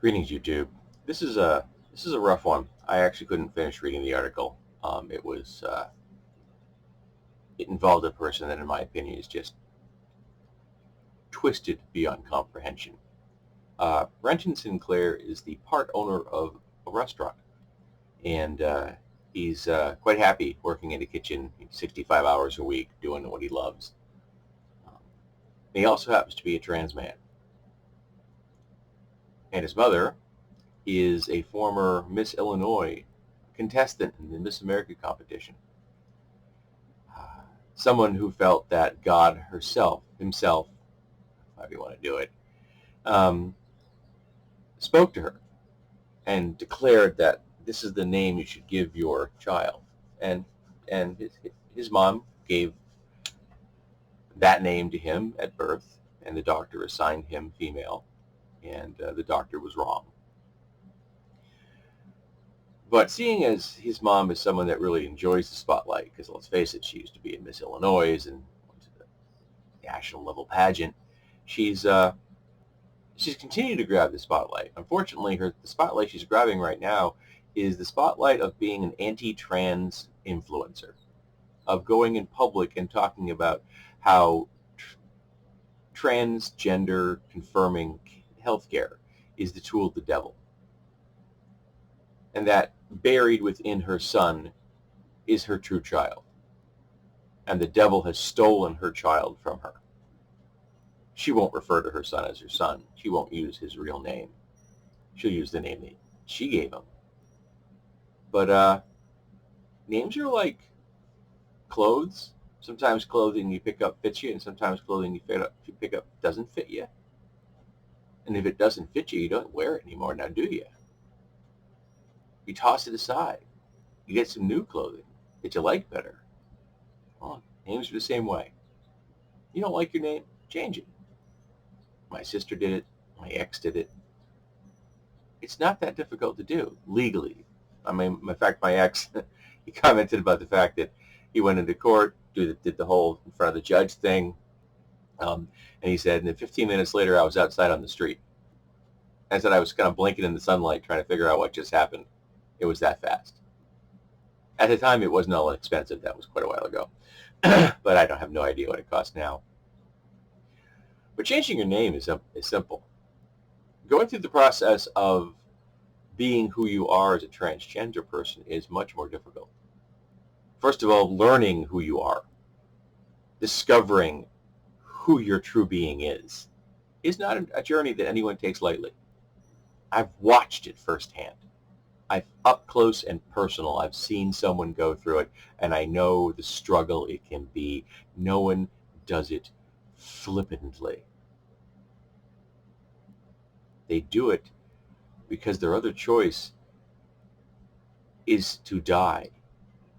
Greetings, YouTube. This is a rough one. I actually couldn't finish reading the article. It involved a person that, in my opinion, is just twisted beyond comprehension. Renton Sinclair is the part owner of a restaurant, and he's quite happy working in the kitchen 65 hours a week doing what he loves. He also happens to be a trans man, and his mother is a former Miss Illinois contestant in the Miss America competition. Someone who felt that God himself, however you want to do it, spoke to her and declared that this is the name you should give your child. And his mom gave that name to him at birth, and the doctor assigned him female, and the doctor was wrong. But seeing as his mom is someone that really enjoys the spotlight, because let's face it, she used to be in Miss Illinois and went to the national level pageant, she's continued to grab the spotlight. Unfortunately, the spotlight she's grabbing right now is the spotlight of being an anti-trans influencer, of going in public and talking about how transgender confirming healthcare is the tool of the devil, and that buried within her son is her true child, and the devil has stolen her child from her. She won't refer to her son as her son. She won't use his real name. She'll use the name that she gave him. But names are like clothes. Sometimes clothing you pick up fits you, and sometimes clothing you pick up doesn't fit you. And if it doesn't fit you, you don't wear it anymore, now do you? You toss it aside. You get some new clothing that you like better. Well, names are the same way. You don't like your name? Change it. My sister did it. My ex did it. It's not that difficult to do legally. I mean, in fact, my ex, he commented about the fact that he went into court, did the whole in front of the judge thing, and he said, and then 15 minutes later, I was outside on the street. I said I was kind of blinking in the sunlight trying to figure out what just happened. It was that fast. At the time, it wasn't all expensive. That was quite a while ago. But I don't have no idea what it costs now. But changing your name is simple. Going through the process of being who you are as a transgender person is much more difficult. First of all, learning who you are, discovering who your true being is not a journey that anyone takes lightly. I've watched it firsthand. I've up close and personal. I've seen someone go through it, and I know the struggle it can be. No one does it flippantly. They do it because their other choice is to die,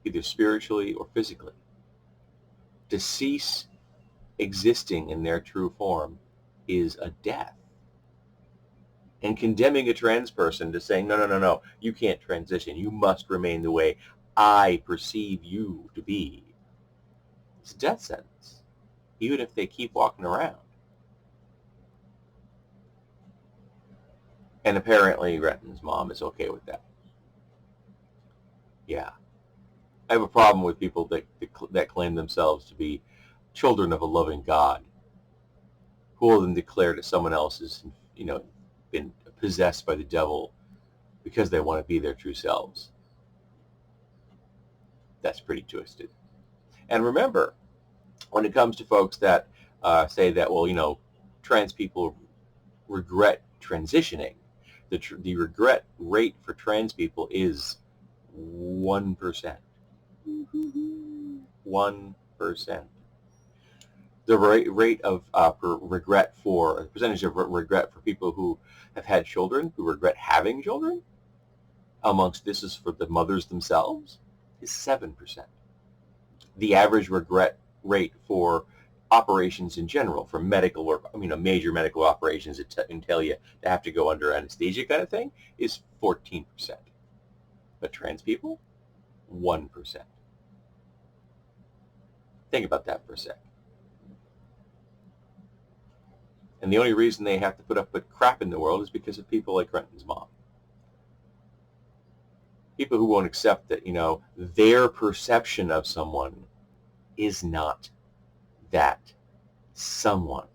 either spiritually or physically. To cease existing in their true form is a death. And condemning a trans person to saying, no, you can't transition. You must remain the way I perceive you to be. It's a death sentence, even if they keep walking around. And apparently Renton's mom is okay with that. Yeah. I have a problem with people that claim themselves to be children of a loving God, who will then declare that someone else has, been possessed by the devil because they want to be their true selves. That's pretty twisted. And remember, when it comes to folks that say that, well, trans people regret transitioning, the regret rate for trans people is 1%. 1%. The rate of regret the percentage of regret for people who have had children, who regret having children, this is for the mothers themselves, is 7%. The average regret rate for operations in general, for medical or major medical operations that entail you to have to go under anesthesia kind of thing, is 14%. But trans people, 1%. Think about that for a sec. And the only reason they have to put up with crap in the world is because of people like Renton's mom. People who won't accept that, their perception of someone is not that someone.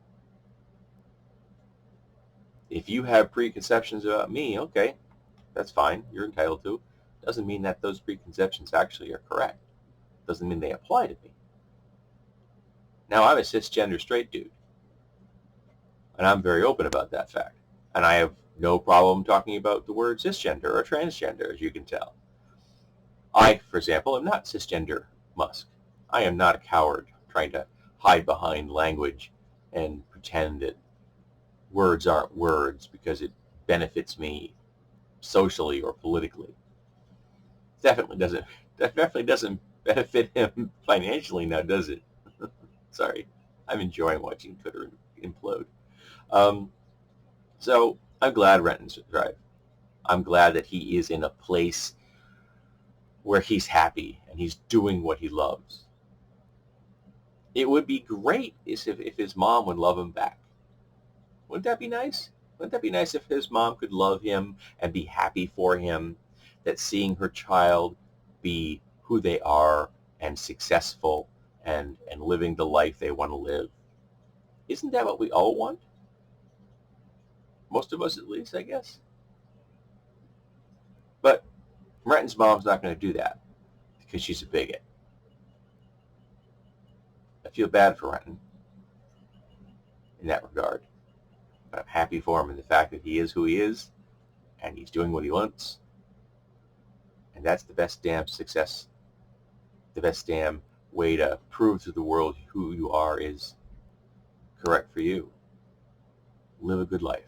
If you have preconceptions about me, okay, that's fine. You're entitled to. Doesn't mean that those preconceptions actually are correct. Doesn't mean they apply to me. Now, I'm a cisgender straight dude, and I'm very open about that fact. And I have no problem talking about the word cisgender or transgender, as you can tell. I, for example, am not cisgender Musk. I am not a coward trying to hide behind language and pretend that words aren't words because it benefits me socially or politically. Definitely doesn't benefit him financially now, does it? Sorry, I'm enjoying watching Twitter implode. So I'm glad Renton's thrived. I'm glad that he is in a place where he's happy and he's doing what he loves. It would be great if his mom would love him back. Wouldn't that be nice? Wouldn't that be nice if his mom could love him and be happy for him, that seeing her child be who they are and successful and living the life they want to live? Isn't that what we all want? Most of us at least, I guess. But Renton's mom's not going to do that because she's a bigot. I feel bad for Renton in that regard. But I'm happy for him in the fact that he is who he is and he's doing what he wants. And that's the best damn success. The best damn way to prove to the world who you are is correct for you. Live a good life.